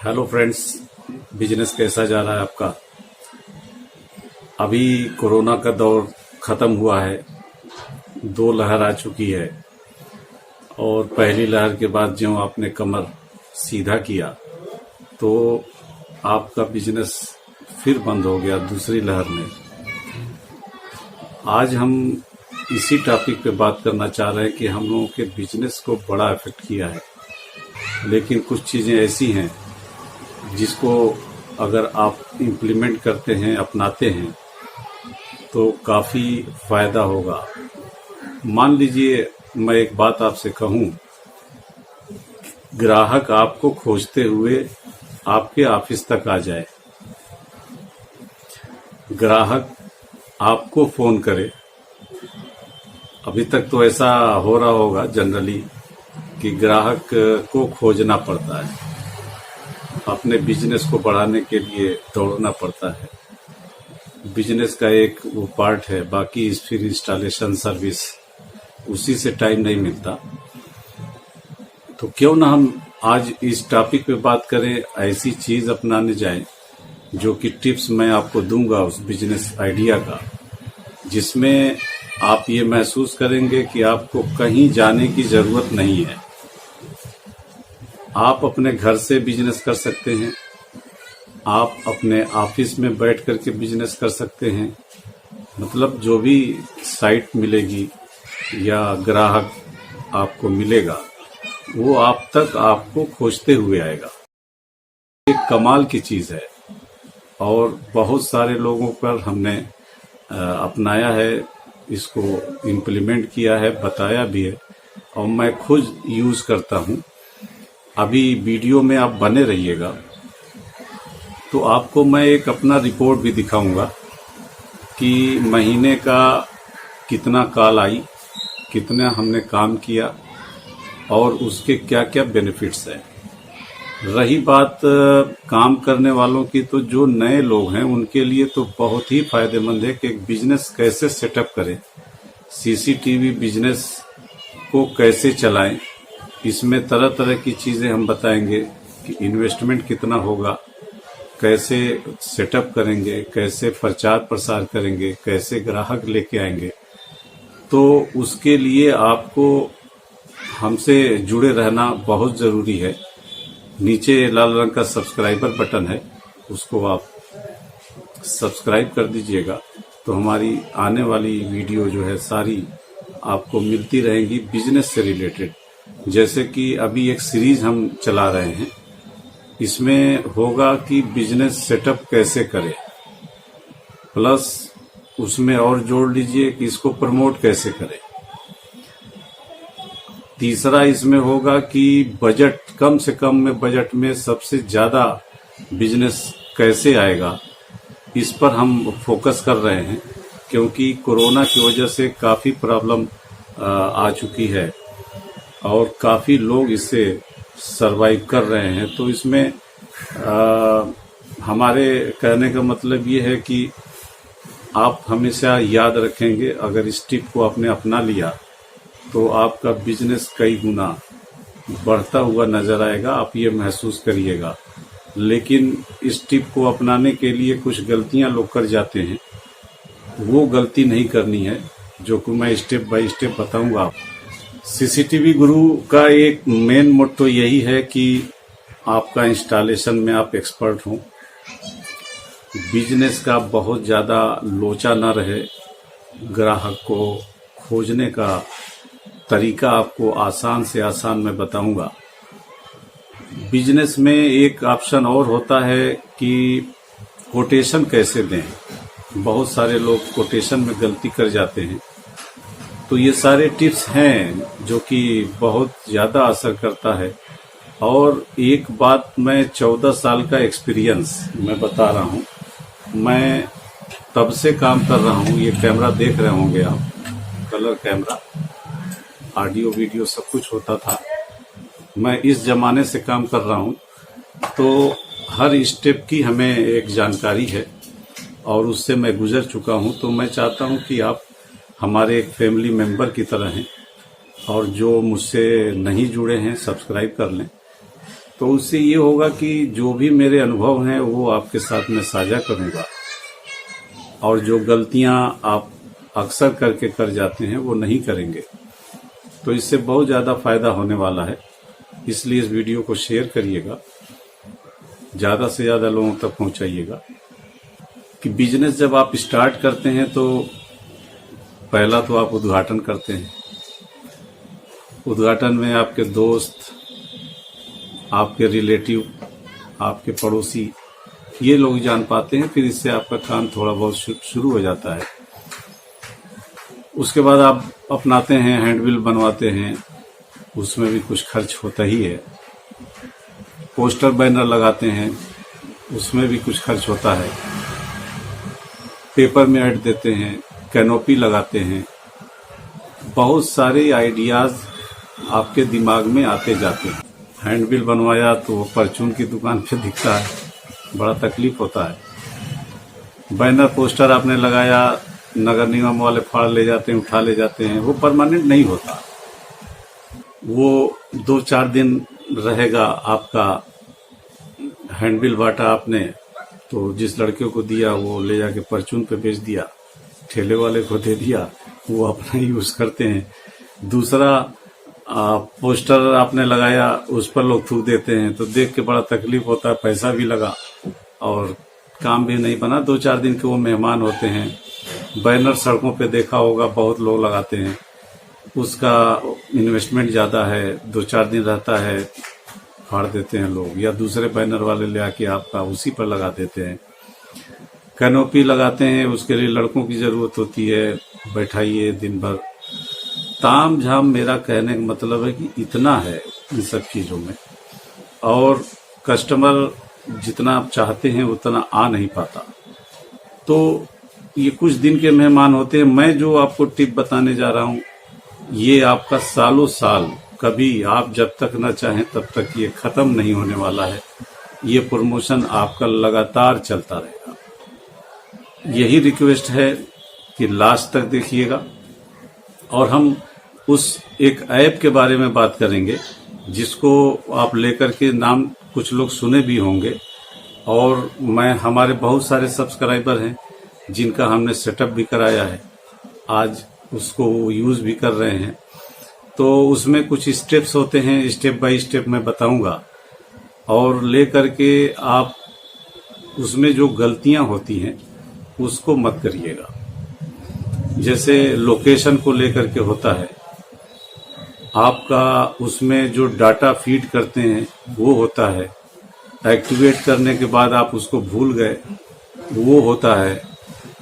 Hello friends. Business कैसा जा रहा है आपका? अभी कोरोना का दौर ख़त्म हुआ है। दो लहर आ चुकी है और पहली लहर के बाद जो आपने कमर सीधा किया तो आपका बिजनेस फिर बंद हो गया दूसरी लहर में। आज हम इसी टॉपिक पे बात करना चाह रहे हैं कि हम लोगों के बिजनेस को बड़ा इफेक्ट किया है, लेकिन कुछ चीज़ें ऐसी हैं जिसको अगर आप इम्प्लीमेंट करते हैं, अपनाते हैं तो काफ़ी फ़ायदा होगा। मान लीजिए मैं एक बात आपसे कहूं, ग्राहक आपको खोजते हुए आपके ऑफिस तक आ जाए, ग्राहक आपको फ़ोन करे। अभी तक तो ऐसा हो रहा होगा जनरली कि ग्राहक को खोजना पड़ता है, अपने बिजनेस को बढ़ाने के लिए दौड़ना पड़ता है। बिजनेस का एक वो पार्ट है, बाकी फिर इंस्टॉलेशन सर्विस उसी से टाइम नहीं मिलता। तो क्यों ना हम आज इस टॉपिक पे बात करें, ऐसी चीज अपनाने जाएं जो कि टिप्स मैं आपको दूंगा उस बिजनेस आइडिया का, जिसमें आप ये महसूस करेंगे कि आपको कहीं जाने की जरूरत नहीं है। आप अपने घर से बिजनेस कर सकते हैं, आप अपने ऑफिस में बैठ करके बिजनेस कर सकते हैं। मतलब जो भी साइट मिलेगी या ग्राहक आपको मिलेगा वो आप तक आपको खोजते हुए आएगा। एक कमाल की चीज है और बहुत सारे लोगों पर हमने अपनाया है, इसको इम्प्लीमेंट किया है, बताया भी है और मैं खुद यूज करता हूं। अभी वीडियो में आप बने रहिएगा तो आपको मैं एक अपना रिपोर्ट भी दिखाऊंगा कि महीने का कितना कॉल आई, कितना हमने काम किया और उसके क्या क्या बेनिफिट्स हैं। रही बात काम करने वालों की, तो जो नए लोग हैं उनके लिए तो बहुत ही फायदेमंद है कि एक बिजनेस कैसे सेटअप करें, सीसीटीवी बिजनेस को कैसे चलाएं। इसमें तरह तरह की चीजें हम बताएंगे कि इन्वेस्टमेंट कितना होगा, कैसे सेटअप करेंगे, कैसे प्रचार प्रसार करेंगे, कैसे ग्राहक लेके आएंगे। तो उसके लिए आपको हमसे जुड़े रहना बहुत जरूरी है। नीचे लाल रंग का सब्सक्राइबर बटन है, उसको आप सब्सक्राइब कर दीजिएगा तो हमारी आने वाली वीडियो जो है सारी आपको मिलती रहेंगी बिजनेस से रिलेटेड। जैसे कि अभी एक सीरीज हम चला रहे हैं, इसमें होगा कि बिजनेस सेटअप कैसे करें, प्लस उसमें और जोड़ लीजिए कि इसको प्रमोट कैसे करें। तीसरा इसमें होगा कि बजट कम से कम में, बजट में सबसे ज्यादा बिजनेस कैसे आएगा, इस पर हम फोकस कर रहे हैं क्योंकि कोरोना की वजह से काफी प्रॉब्लम आ चुकी है और काफी लोग इससे सरवाइव कर रहे हैं। तो इसमें हमारे कहने का मतलब ये है कि आप हमेशा याद रखेंगे, अगर इस टिप को आपने अपना लिया तो आपका बिजनेस कई गुना बढ़ता हुआ नजर आएगा, आप ये महसूस करिएगा। लेकिन इस टिप को अपनाने के लिए कुछ गलतियां लोग कर जाते हैं, वो गलती नहीं करनी है, जो कि मैं स्टेप बाय स्टेप बताऊंगा आपको। सीसीटीवी गुरु का एक मेन मोट्टो यही है कि आपका इंस्टॉलेशन में आप एक्सपर्ट हों, बिजनेस का बहुत ज्यादा लोचा ना रहे, ग्राहक को खोजने का तरीका आपको आसान से आसान मैं बताऊंगा। बिजनेस में एक ऑप्शन और होता है कि कोटेशन कैसे दें। बहुत सारे लोग कोटेशन में गलती कर जाते हैं, तो ये सारे टिप्स हैं जो कि बहुत ज्यादा असर करता है। और एक बात, मैं 14 साल का एक्सपीरियंस मैं बता रहा हूँ, मैं तब से काम कर रहा हूँ। ये कैमरा देख रहे होंगे आप, कलर कैमरा, ऑडियो वीडियो सब कुछ होता था। मैं इस जमाने से काम कर रहा हूँ, तो हर स्टेप की हमें एक जानकारी है और उससे मैं गुजर चुका हूँ। तो मैं चाहता हूँ कि आप हमारे एक फैमिली मेंबर की तरह हैं और जो मुझसे नहीं जुड़े हैं सब्सक्राइब कर लें। तो उससे ये होगा कि जो भी मेरे अनुभव हैं वो आपके साथ में साझा करूंगा, और जो गलतियां आप अक्सर करके कर जाते हैं वो नहीं करेंगे। तो इससे बहुत ज़्यादा फायदा होने वाला है, इसलिए इस वीडियो को शेयर करिएगा, ज़्यादा से ज़्यादा लोगों तक पहुंचाइएगा। कि बिजनेस जब आप स्टार्ट करते हैं तो पहला तो आप उद्घाटन करते हैं। उद्घाटन में आपके दोस्त, आपके रिलेटिव, आपके पड़ोसी, ये लोग जान पाते हैं, फिर इससे आपका काम थोड़ा बहुत शुरू हो जाता है। उसके बाद आप अपनाते हैं, हैंडबिल बनवाते हैं, उसमें भी कुछ खर्च होता ही है। पोस्टर बैनर लगाते हैं, उसमें भी कुछ खर्च होता है। पेपर में ऐड देते हैं, कैनोपी लगाते हैं, बहुत सारे आइडियाज आपके दिमाग में आते जाते हैं। हैंडबिल बनवाया तो परचून की दुकान पे दिखता है, बड़ा तकलीफ होता है। बैनर पोस्टर आपने लगाया, नगर निगम वाले फाड़ ले जाते हैं, उठा ले जाते हैं, वो परमानेंट नहीं होता। वो 2-4 दिन रहेगा। आपका हैंडबिल बांटा आपने, तो जिस लड़के को दिया वो ले जाके परचून पे बेच दिया, ठेले वाले को दे दिया, वो अपना यूज करते हैं। दूसरा पोस्टर आपने लगाया, उस पर लोग थूक देते हैं, तो देख के बड़ा तकलीफ होता है, पैसा भी लगा और काम भी नहीं बना। 2-4 दिन के वो मेहमान होते हैं। बैनर सड़कों पे देखा होगा, बहुत लोग लगाते हैं, उसका इन्वेस्टमेंट ज़्यादा है, 2-4 दिन रहता है, फाड़ देते हैं लोग, या दूसरे बैनर वाले ले आके आपका उसी पर लगा देते हैं। कैनोपी लगाते हैं, उसके लिए लड़कों की ज़रूरत होती है, बैठाइए दिन भर, ताम झाम। मेरा कहने का मतलब है कि इतना है इन सब चीज़ों में, और कस्टमर जितना आप चाहते हैं उतना आ नहीं पाता। तो ये कुछ दिन के मेहमान होते हैं। मैं जो आपको टिप बताने जा रहा हूँ, ये आपका सालों साल, कभी आप जब तक न चाहें तब तक ये खत्म नहीं होने वाला है। ये प्रमोशन आपका लगातार चलता रहेगा। यही रिक्वेस्ट है कि लास्ट तक देखिएगा। और हम उस एक ऐप के बारे में बात करेंगे जिसको आप लेकर के नाम कुछ लोग सुने भी होंगे, और हमारे बहुत सारे सब्सक्राइबर हैं जिनका हमने सेटअप भी कराया है, आज उसको यूज भी कर रहे हैं। तो उसमें कुछ स्टेप्स होते हैं, स्टेप बाय स्टेप मैं बताऊंगा, और ले करके आप उसमें जो गलतियां होती हैं उसको मत करिएगा। जैसे लोकेशन को लेकर के होता है, आपका उसमें जो डाटा फीड करते हैं वो होता है, एक्टिवेट करने के बाद आप उसको भूल गए, वो होता है।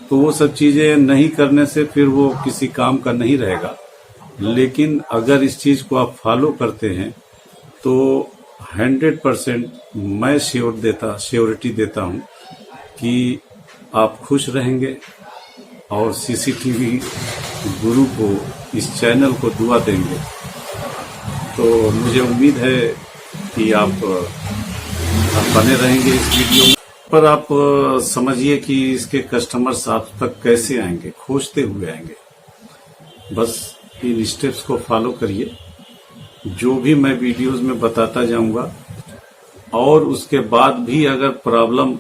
तो वो सब चीज़ें नहीं करने से फिर वो किसी काम का नहीं रहेगा। लेकिन अगर इस चीज़ को आप फॉलो करते हैं तो 100% मैं श्योरिटी देता हूँ कि आप खुश रहेंगे, और सीसीटीवी गुरु को, इस चैनल को दुआ देंगे। तो मुझे उम्मीद है कि आप बने रहेंगे इस वीडियो में। पर आप समझिए कि इसके कस्टमर्स आप तक कैसे आएंगे, खोजते हुए आएंगे। बस इन स्टेप्स को फॉलो करिए, जो भी मैं वीडियोस में बताता जाऊंगा। और उसके बाद भी अगर प्रॉब्लम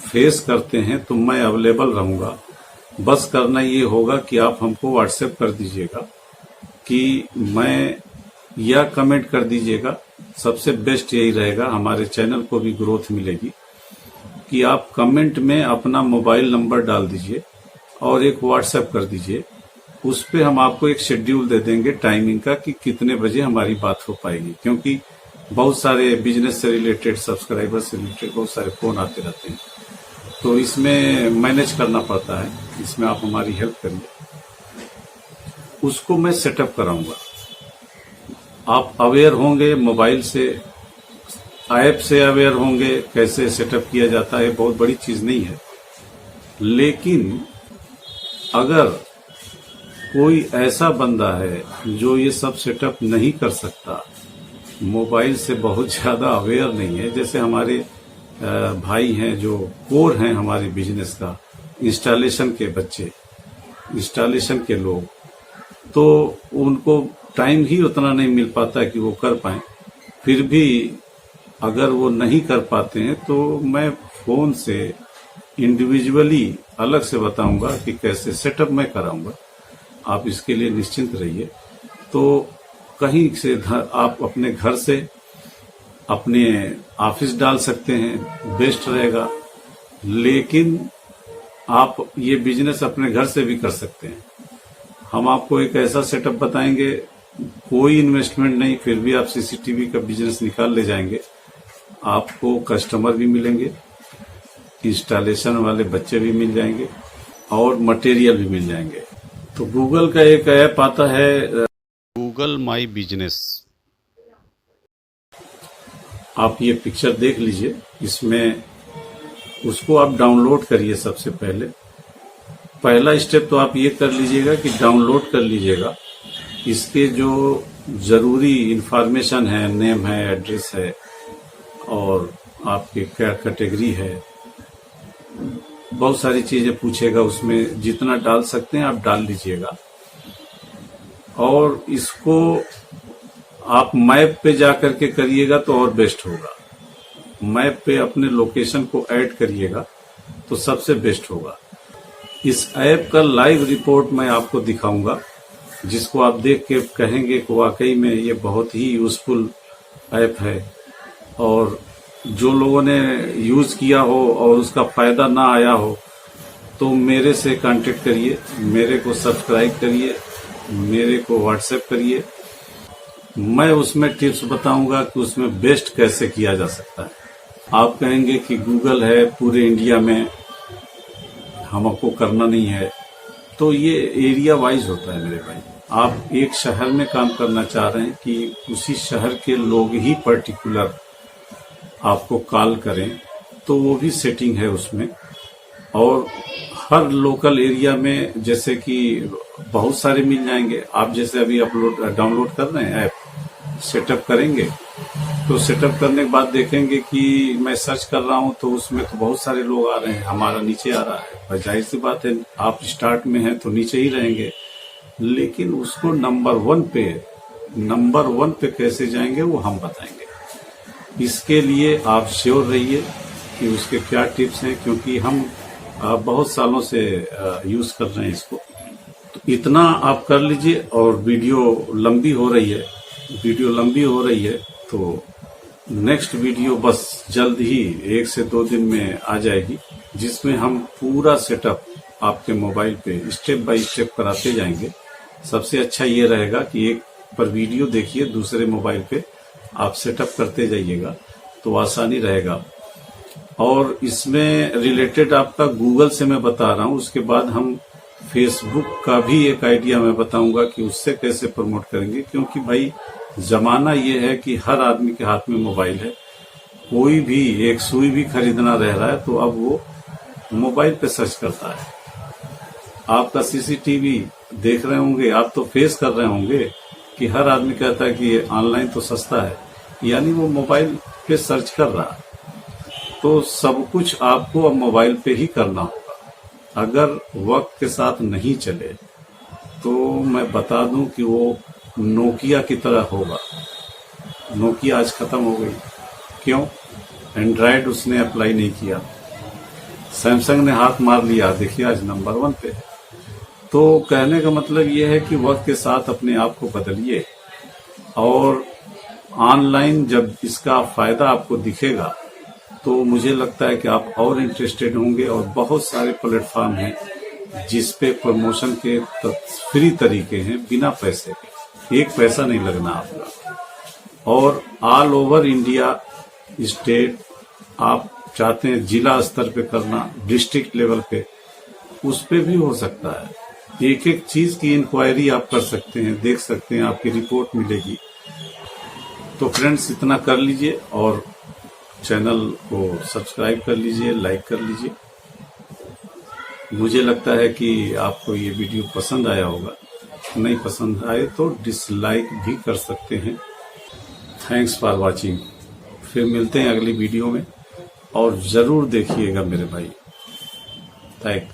फेस करते हैं तो मैं अवेलेबल रहूंगा। बस करना ये होगा कि आप हमको व्हाट्सएप कर दीजिएगा कि मैं, या कमेंट कर दीजिएगा। सबसे बेस्ट यही रहेगा, हमारे चैनल को भी ग्रोथ मिलेगी, कि आप कमेंट में अपना मोबाइल नंबर डाल दीजिए और एक व्हाट्सएप कर दीजिए। उस पे हम आपको एक शेड्यूल दे देंगे टाइमिंग का कि कितने बजे हमारी बात हो पाएगी। क्योंकि बहुत सारे बिजनेस से रिलेटेड, सब्सक्राइबर से रिलेटेड बहुत सारे फोन आते रहते हैं, तो इसमें मैनेज करना पड़ता है। इसमें आप हमारी हेल्प करिए, उसको मैं सेटअप कराऊंगा। आप अवेयर होंगे, मोबाइल से, ऐप से अवेयर होंगे कैसे सेटअप किया जाता है। बहुत बड़ी चीज नहीं है, लेकिन अगर कोई ऐसा बंदा है जो ये सब सेटअप नहीं कर सकता, मोबाइल से बहुत ज्यादा अवेयर नहीं है, जैसे हमारे भाई हैं जो कोर हैं हमारे बिजनेस का, इंस्टॉलेशन के बच्चे, इंस्टॉलेशन के लोग, तो उनको टाइम ही उतना नहीं मिल पाता कि वो कर पाए। फिर भी अगर वो नहीं कर पाते हैं तो मैं फोन से इंडिविजुअली अलग से बताऊंगा कि कैसे सेटअप मैं कराऊंगा। आप इसके लिए निश्चिंत रहिए। तो कहीं से आप अपने घर से अपने ऑफिस डाल सकते हैं, बेस्ट रहेगा। लेकिन आप ये बिजनेस अपने घर से भी कर सकते हैं। हम आपको एक ऐसा सेटअप बताएंगे, कोई इन्वेस्टमेंट नहीं, फिर भी आप सीसीटीवी का बिजनेस निकाल ले जाएंगे। आपको कस्टमर भी मिलेंगे, इंस्टॉलेशन वाले बच्चे भी मिल जाएंगे और मटेरियल भी मिल जाएंगे। तो गूगल का एक ऐप आता है, गूगल माई बिजनेस। आप ये पिक्चर देख लीजिए, इसमें उसको आप डाउनलोड करिए। सबसे पहला स्टेप तो आप ये कर लीजिएगा कि डाउनलोड कर लीजिएगा। इसके जो जरूरी इंफॉर्मेशन है, नेम है, एड्रेस है और आपके क्या कैटेगरी है, बहुत सारी चीजें पूछेगा। उसमें जितना डाल सकते हैं आप डाल लीजिएगा। और इसको आप मैप पे जा करके करिएगा तो और बेस्ट होगा। मैप पे अपने लोकेशन को ऐड करिएगा तो सबसे बेस्ट होगा। इस ऐप का लाइव रिपोर्ट मैं आपको दिखाऊंगा, जिसको आप देख के कहेंगे कि वाकई में ये बहुत ही यूजफुल ऐप है। और जो लोगों ने यूज किया हो और उसका फायदा ना आया हो तो मेरे से कांटेक्ट करिए, मेरे को सब्सक्राइब करिए, मेरे को व्हाट्सएप करिए। मैं उसमें टिप्स बताऊंगा कि उसमें बेस्ट कैसे किया जा सकता है। आप कहेंगे कि गूगल है पूरे इंडिया में, हमको करना नहीं है, तो ये एरिया वाइज होता है मेरे भाई। आप एक शहर में काम करना चाह रहे हैं कि उसी शहर के लोग ही पर्टिकुलर आपको कॉल करें, तो वो भी सेटिंग है उसमें। और हर लोकल एरिया में जैसे कि बहुत सारे मिल जाएंगे। आप जैसे अभी डाउनलोड कर रहे हैं ऐप, सेटअप करेंगे तो सेटअप करने के बाद देखेंगे कि मैं सर्च कर रहा हूं तो उसमें तो बहुत सारे लोग आ रहे हैं, हमारा नीचे आ रहा है। जाहिर सी बात है, आप स्टार्ट में हैं तो नीचे ही रहेंगे। लेकिन उसको नंबर वन पे कैसे जाएंगे वो हम बताएंगे। इसके लिए आप श्योर रहिए कि उसके क्या टिप्स हैं, क्योंकि हम बहुत सालों से यूज कर रहे हैं इसको। तो इतना आप कर लीजिए। और वीडियो लंबी हो रही है तो नेक्स्ट वीडियो बस जल्द ही 1 से 2 दिन में आ जाएगी, जिसमें हम पूरा सेटअप आपके मोबाइल पे स्टेप बाय स्टेप कराते जाएंगे। सबसे अच्छा ये रहेगा कि एक पर वीडियो देखिए, दूसरे मोबाइल पे आप सेटअप करते जाइएगा तो आसानी रहेगा। और इसमें रिलेटेड आपका गूगल से मैं बता रहा हूं, उसके बाद हम फेसबुक का भी एक आइडिया मैं बताऊंगा कि उससे कैसे प्रमोट करेंगे। क्योंकि भाई जमाना ये है कि हर आदमी के हाथ में मोबाइल है। कोई भी एक सुई भी खरीदना रह रहा है तो अब वो मोबाइल पे सर्च करता है। आपका सीसीटीवी देख रहे होंगे, आप तो फेस कर रहे होंगे कि हर आदमी कहता है कि ऑनलाइन तो सस्ता है, यानी वो मोबाइल पे सर्च कर रहा है। तो सब कुछ आपको अब मोबाइल पे ही करना होगा। अगर वक्त के साथ नहीं चले तो मैं बता दूं कि वो नोकिया की तरह होगा। नोकिया आज खत्म हो गई। क्यों? एंड्रॉयड उसने अप्लाई नहीं किया, सैमसंग ने हाथ मार लिया, देखिए आज नंबर 1 पे है। तो कहने का मतलब ये है कि वक्त के साथ अपने आप को बदलिए। और ऑनलाइन जब इसका फायदा आपको दिखेगा तो मुझे लगता है कि आप और इंटरेस्टेड होंगे। और बहुत सारे प्लेटफॉर्म हैं जिस पे प्रमोशन के फ्री तरीके हैं, बिना पैसे के, एक पैसा नहीं लगना आपका। और ऑल ओवर इंडिया स्टेट आप चाहते हैं जिला स्तर पे करना, डिस्ट्रिक्ट लेवल पे, उस पे भी हो सकता है। एक एक चीज की इंक्वायरी आप कर सकते हैं, देख सकते हैं, आपकी रिपोर्ट मिलेगी। तो फ्रेंड्स इतना कर लीजिए और चैनल को सब्सक्राइब कर लीजिए, लाइक कर लीजिए। मुझे लगता है कि आपको ये वीडियो पसंद आया होगा। नहीं पसंद आए तो डिसलाइक भी कर सकते हैं। Thanks for watching. फिर मिलते हैं अगली वीडियो में और जरूर देखिएगा मेरे भाई। थैंक